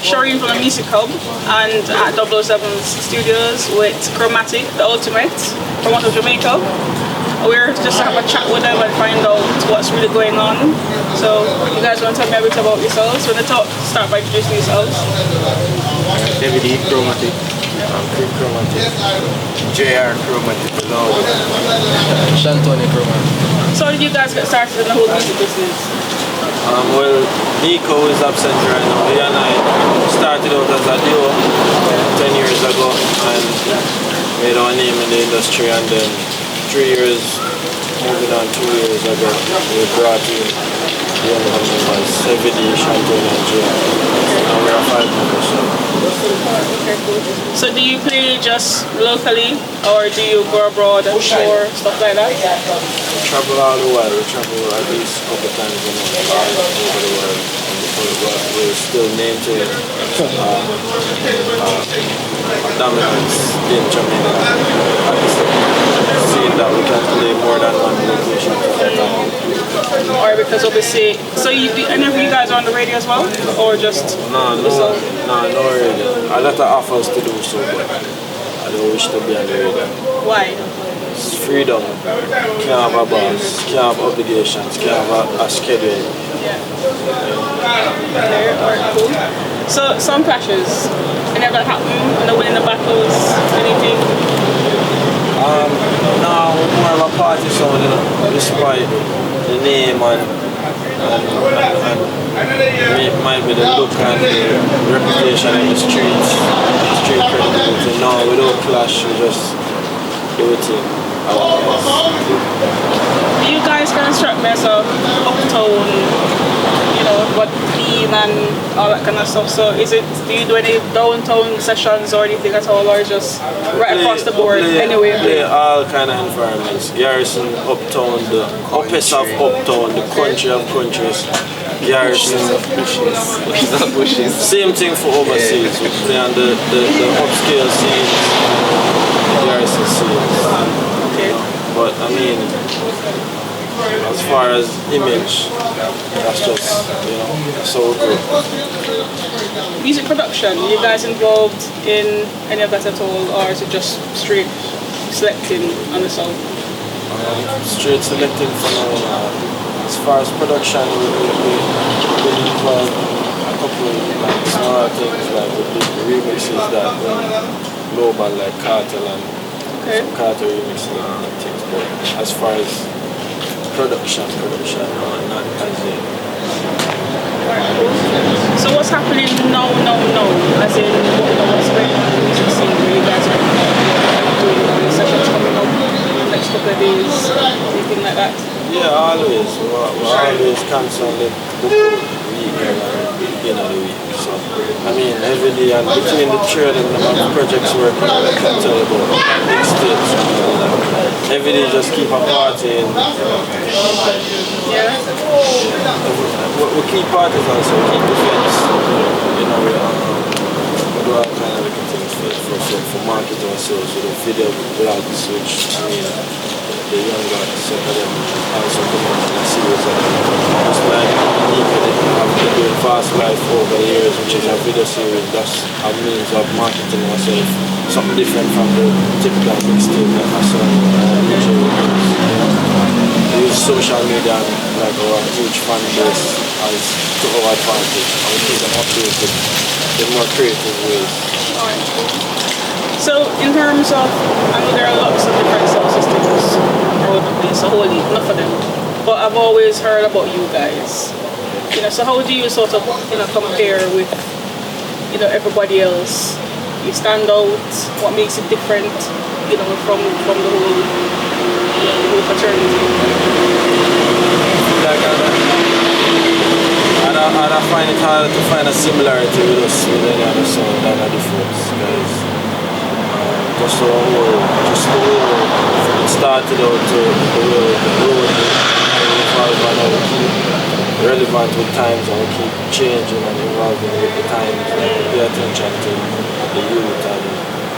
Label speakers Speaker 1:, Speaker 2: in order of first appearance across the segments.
Speaker 1: Sherene from the Music Hub and at 007's studios with Chromatic, the ultimate, from out of Jamaica. We're just to have a chat with them and find out what's really going on. So, you guys want to tell me a bit about yourselves? When they start by introducing yourselves.
Speaker 2: DVD Chromatic, Chromatic, JR Chromatic,
Speaker 3: Shantoni Chromatic.
Speaker 1: So, how did you guys get started in the whole music business?
Speaker 2: Well, Nico is absent right now. He and I started out as a duo 10 years ago and made our name in the industry, and then 3 years, moving on 2 years ago, we brought in the younger members, Heavy D, Shantoni and JR. Now we are 5 members.
Speaker 1: Okay, cool. So do you play just locally or do you go abroad and tour, stuff like that?
Speaker 2: We travel all the world. We travel at least a couple times a month all over the world. We're still named to dominance in Jamaica. Seeing that we can play more than one location at a time.
Speaker 1: Or because obviously, so any of you guys are on the radio as well? Or just
Speaker 2: No radio. A lot of offers to do so, but I don't wish to be on the radio.
Speaker 1: Why?
Speaker 2: It's freedom. Can't have a boss, can't have obligations, can't have a schedule.
Speaker 1: Yeah. Okay, alright, cool. So, some clashes. Any of that happen? And they're winning the battles? Anything?
Speaker 2: No, we're more of a party sound, you know, despite the name and it might be the look and the reputation in the streets, street credibility. No, we don't clash, we just do it in our place.
Speaker 1: You guys can instruct me as a uptown, you know, what theme and all that kind of stuff. So do you do any downtown sessions or anything at all, or just right across the board anyway?
Speaker 2: Play all kind of environments. Garrison, uptown, the uppest of uptown, the country of countries. Garrison,
Speaker 3: Bushes.
Speaker 2: same thing for overseas. We play on the upscale scenes, the Garrison scenes.
Speaker 1: Okay.
Speaker 2: But I mean, as far as image, that's just, you know, so good.
Speaker 1: Music production, are you guys involved in any of that at all, or is it just straight selecting on the song?
Speaker 2: Straight selecting for now. As far as production, we involved a couple of like small things like the big remixes that global, like Cartel and some Cartel remixes and things. But as far as production, not as in.
Speaker 1: Alright, cool. So what's happening now, as in what's going on in the music scene where you guys are doing sessions coming up in the next couple of days, anything like that?
Speaker 2: Yeah, always. We're always constantly booking week and beginning of the week. So, I mean, every day and between the three of them, the projects working, I can tell you about big states. Every day just keep a party and we keep parties also, we keep events. You know, we do all kind of little things for market ourselves, with the video blogs, which, I mean, the younger set of them also come out in a series of them. Just like I've been doing Fast Life over the years, which is a video series. That's a means of marketing myself. Something different from the typical mixtape that I saw on YouTube. We use social media and like our huge fan base as to our advantage, and we keep them updated in more creative ways.
Speaker 1: So in terms of, I know there are lots of different sound systems around the place, a whole heap, enough of them. But I've always heard about you guys. You know, so how do you sort of, you know, compare with, you know, everybody else? You stand out, what makes it different, you know, from the whole, you know, the whole fraternity?
Speaker 2: I find it hard to find a similarity with us with any other sound than a difference, guys. Just the whole, from it started out to the road, and how we keep relevant with times and we keep changing and evolving with the times, and we pay attention to the youth and,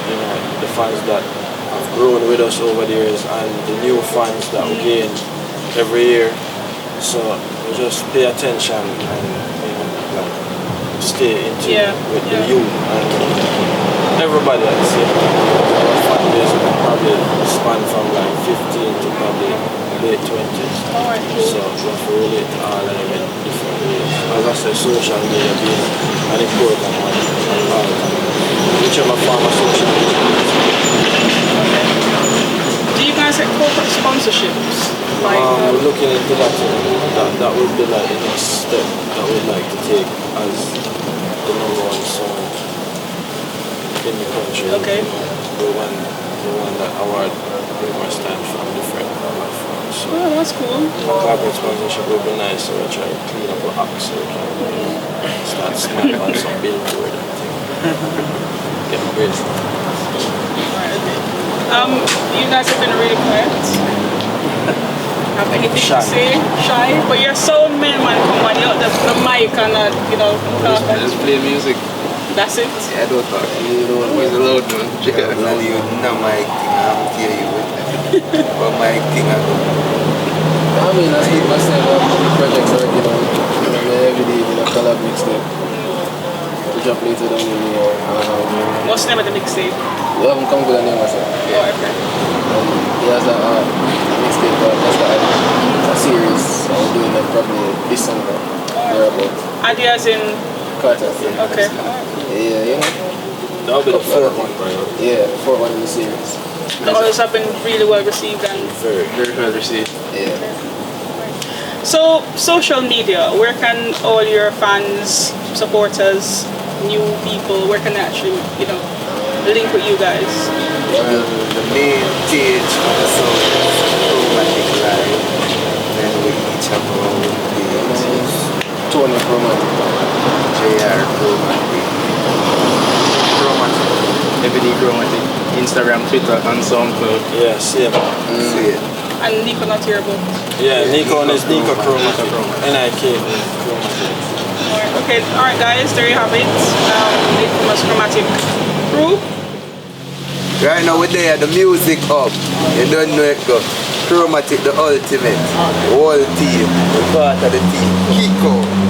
Speaker 2: you know, the fans that have grown with us over the years and the new fans that we gain every year. So we just pay attention and, you know, like, stay into with
Speaker 1: yeah.
Speaker 2: the youth and everybody at the same time. Our fan base will probably span from like 15 to probably late 20s.
Speaker 1: Alright, cool.
Speaker 2: So we have to relate to all of them in different ways. As I said, social media being an important one and all the time. Whichever form of social media.
Speaker 1: Okay. Do you guys get corporate sponsorships? Like,
Speaker 2: we're looking into that. That would be like the next step that we'd like to take as the #1 song in the country.
Speaker 1: Okay.
Speaker 2: The one that award numerous times from different platforms. So
Speaker 1: oh, that's cool.
Speaker 2: corporate sponsorship would be nice, so we try to clean up our act so we can start snapping on some billboard and things. Get great stuff.
Speaker 1: Alright, okay. You guys have been really quiet. Have anything
Speaker 2: Shy.
Speaker 1: to say? Shy? But you're sound man, come on, you got the mic and talk.
Speaker 3: Just play music.
Speaker 1: That's it.
Speaker 3: Yeah, don't talk. You don't always loud man.
Speaker 4: Yeah, no, you know my thing, I'm tell you but my thing I do.
Speaker 5: I mean, I keep myself up on the projects working on every day, collab mixtape. We drop later down in the year.
Speaker 1: What's the name of the mixtape?
Speaker 5: We haven't come with a name myself.
Speaker 1: Oh, okay.
Speaker 5: He has a mixtape, that's a series. So I'm doing that probably this summer. Thereabout.
Speaker 1: Ideas in...
Speaker 5: Carter.
Speaker 1: Okay.
Speaker 5: Yeah,
Speaker 2: That'll be the fourth one, bro.
Speaker 5: Yeah, the fourth one in the series.
Speaker 1: The others have been really well received and...
Speaker 3: Very well received.
Speaker 5: Yeah.
Speaker 1: So, social media, where can all your fans, supporters, new people, where can they actually, link with you guys?
Speaker 4: Well, the main page for the song is Chromatic Live. Then we each have our own pages.
Speaker 5: Tony Chromatic.
Speaker 4: JR Chromatic.
Speaker 3: Chromatic. Everyday Chromatic. Instagram, Twitter, and SoundCloud.
Speaker 2: Yeah, same.
Speaker 4: See it.
Speaker 1: And Nico not here, but...
Speaker 2: Yeah, Nico is Nico Chromatic. N-I-K Chromatic.
Speaker 1: Alright guys, there you have it. Nico's Chromatic crew.
Speaker 4: Right now we're there at the Music Hub. You don't know it go. Chromatic the ultimate. The whole team. We're part of the team. Kiko.